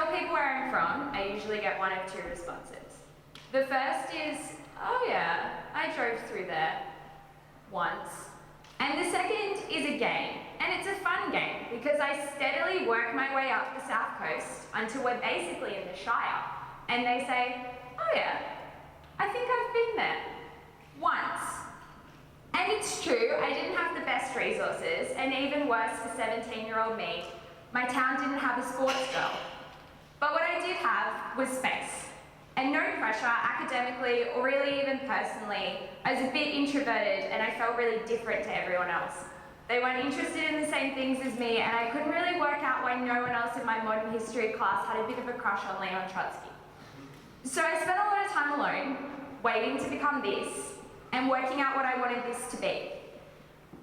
tell people where I'm from, I usually get one of two responses. The first is, oh yeah, I drove through there once. And the second is a game, and it's a fun game because I steadily work my way up the south coast until we're basically in the Shire, and they say, oh yeah, I think I've been there once. And it's true, I didn't have the best resources, and even worse for 17-year-old me, my town didn't have a sports girl. But what I did have was space. And no pressure, academically or really even personally. I was a bit introverted and I felt really different to everyone else. They weren't interested in the same things as me, and I couldn't really work out why no one else in my modern history class had a bit of a crush on Leon Trotsky. So I spent a lot of time alone, waiting to become this, and working out what I wanted this to be.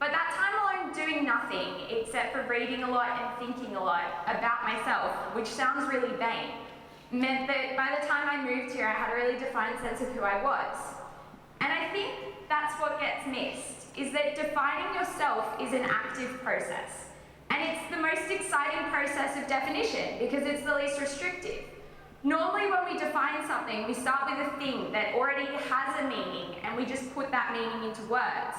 But that time alone doing nothing except for reading a lot and thinking a lot about myself, which sounds really vain, meant that by the time I moved here, I had a really defined sense of who I was. And I think that's what gets missed, is that defining yourself is an active process. And it's the most exciting process of definition because it's the least restrictive. Normally when we define something, we start with a thing that already has a meaning and we just put that meaning into words.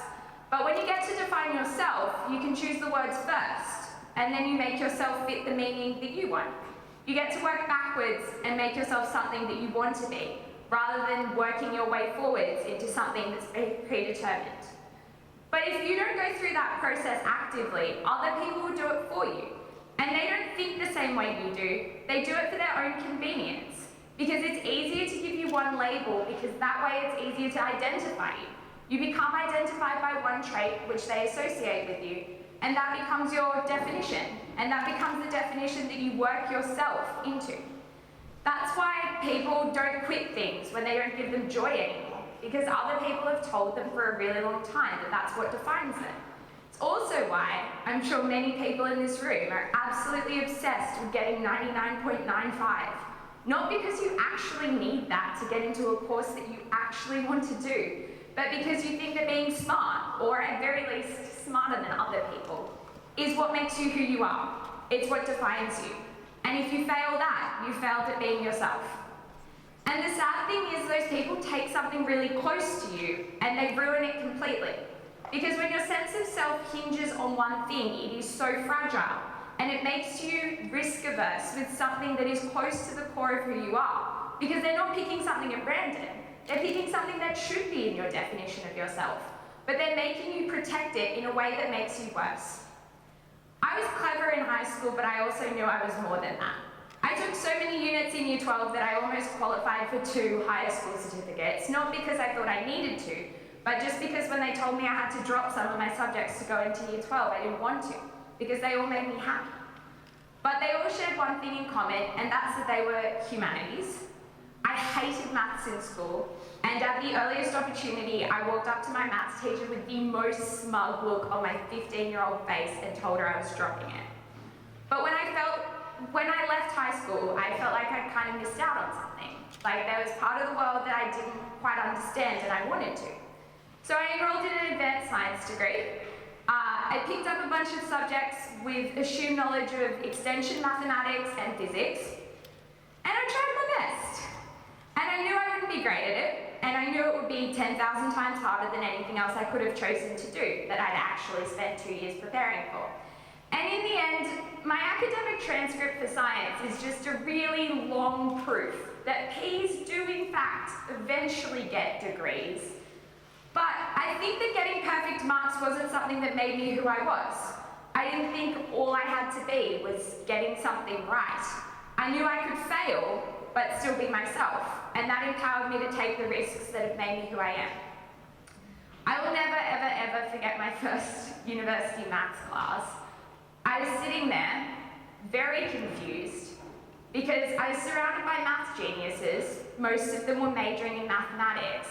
But when you get to define yourself, you can choose the words first, and then you make yourself fit the meaning that you want. You get to work backwards and make yourself something that you want to be, rather than working your way forwards into something that's predetermined. But if you don't go through that process actively, other people will do it for you. And they don't think the same way you do, they do it for their own convenience. Because it's easier to give you one label, because that way it's easier to identify you. You become identified by one trait which they associate with you, and that becomes your definition, and that becomes the definition that you work yourself into. That's why people don't quit things when they don't give them joy anymore, because other people have told them for a really long time that that's what defines them. It's also why I'm sure many people in this room are absolutely obsessed with getting 99.95. Not because you actually need that to get into a course that you actually want to do, but because you think that being smart, or at very least smarter than other people, is what makes you who you are. It's what defines you. And if you fail that, you failed at being yourself. And the sad thing is those people take something really close to you and they ruin it completely. Because when your sense of self hinges on one thing, it is so fragile, and it makes you risk averse with something that is close to the core of who you are. Because they're not picking something at random. They're picking something that should be in your definition of yourself, but they're making you protect it in a way that makes you worse. I was clever in high school, but I also knew I was more than that. I took so many units in Year 12 that I almost qualified for 2 higher school certificates, not because I thought I needed to, but just because when they told me I had to drop some of my subjects to go into Year 12, I didn't want to, because they all made me happy. But they all shared one thing in common, and that's that they were humanities. I hated maths in school, and at the earliest opportunity, I walked up to my maths teacher with the most smug look on my 15-year-old face and told her I was dropping it. But when I left high school, I felt like I'd kind of missed out on something. Like there was part of the world that I didn't quite understand and I wanted to. So I enrolled in an advanced science degree. I picked up a bunch of subjects with assumed knowledge of extension mathematics and physics, and I tried my best. And I knew I wouldn't be great at it, and I knew it would be 10,000 times harder than anything else I could have chosen to do that I'd actually spent 2 years preparing for. And in the end, my academic transcript for science is just a really long proof that Ps do in fact eventually get degrees. But I think that getting perfect marks wasn't something that made me who I was. I didn't think all I had to be was getting something right. I knew I could fail, but still be myself, and that empowered me to take the risks that have made me who I am. I will never, ever, ever forget my first university maths class. I was sitting there, very confused, because I was surrounded by maths geniuses. Most of them were majoring in mathematics,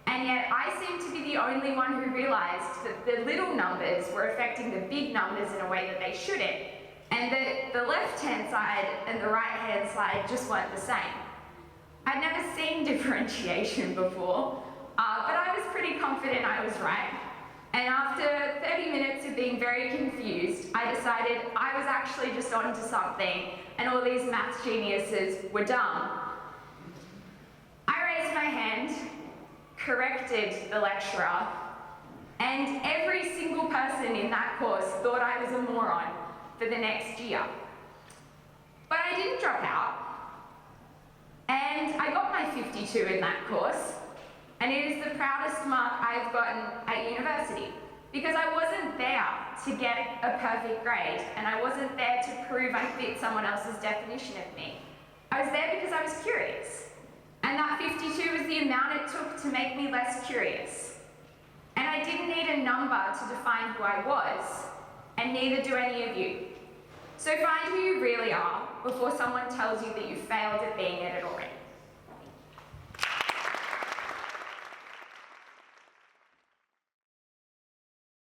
and yet I seemed to be the only one who realized that the little numbers were affecting the big numbers in a way that they shouldn't, and that the left-hand side and the right-hand side just weren't the same. I'd never seen differentiation before, but I was pretty confident I was right. And after 30 minutes of being very confused, I decided I was actually just onto something and all these maths geniuses were dumb. I raised my hand, corrected the lecturer, and every single person in that course thought I was a moron for the next year. But I didn't drop out, and I got my 52 in that course, and it is the proudest mark I've gotten at university, because I wasn't there to get a perfect grade, and I wasn't there to prove I fit someone else's definition of me. I was there because I was curious, and that 52 was the amount it took to make me less curious. And I didn't need a number to define who I was, and neither do any of you. So find who you really are before someone tells you that you failed at being it already.